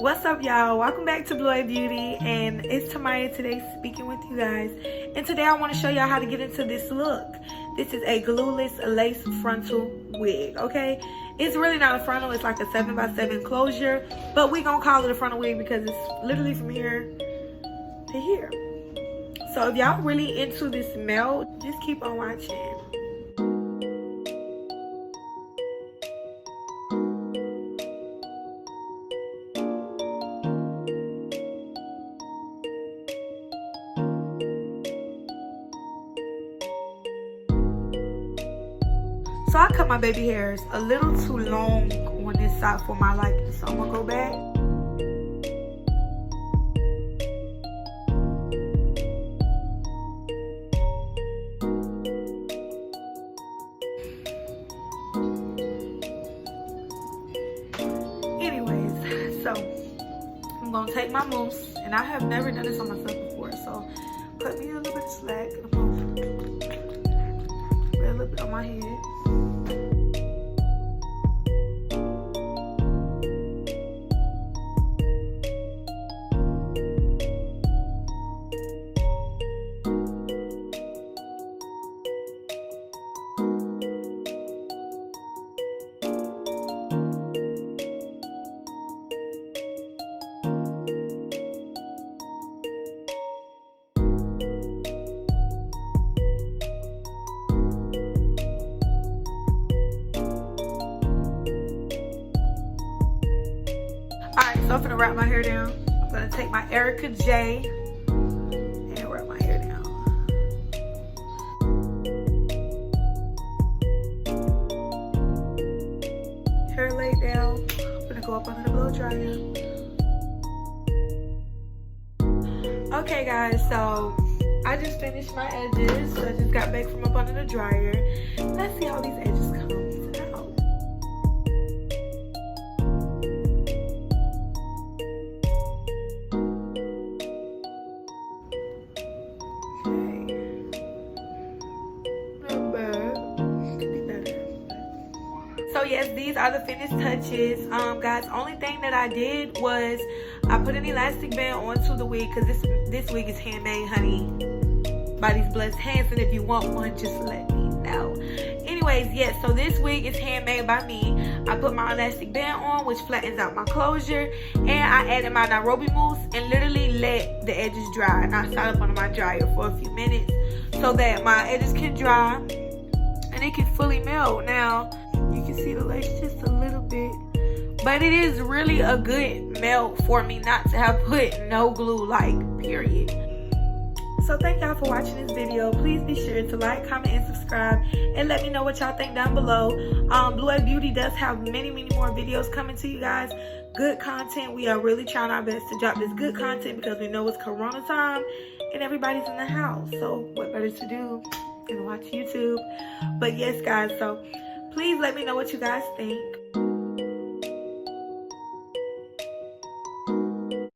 What's up, y'all? Welcome back to Blue Beauty, and it's Tamaya today speaking with you guys. And today I want to show y'all how to get into this look. This is a glueless lace frontal wig, okay? It's really not a frontal, it's like a 7x7 closure, but we gonna call it a frontal wig because it's literally from here to here. So if y'all really into this melt, just keep on watching. So I cut my baby hairs a little too long on this side for my liking, so I'm gonna go back. Anyways, so I'm gonna take my mousse, and I have never done this on myself before, so cut me a little bit of slack. I'm gonna put a little bit on my head. So I'm gonna wrap my hair down. I'm gonna take my Erica J and wrap my hair down. Hair laid down. I'm gonna go up under the blow dryer. Okay guys, so I just finished my edges. I just got back from up under the dryer. Let's see how these edges come out. So yes, these are the finished touches. Guys, only thing that I did was I put an elastic band onto the wig because this wig is handmade, honey, by these blessed hands. And if you want one, just let me know. Anyways, yes, so this wig is handmade by me. I put my elastic band on, which flattens out my closure, and I added my Nairobi Moose and literally let the edges dry. And I sat up under my dryer for a few minutes so that my edges can dry and it can fully melt. Now you can see the lace just a little bit, but it is really a good melt for me not to have put no glue, like, period. So thank y'all for watching this video. Please be sure to like, comment, and subscribe, and let me know what y'all think down below. Blue Beauty does have many more videos coming to you guys. Good content. We are really trying our best to drop this good content because we know it's Corona time and everybody's in the house, so what better to do than watch YouTube. But yes guys, so please let me know what you guys think.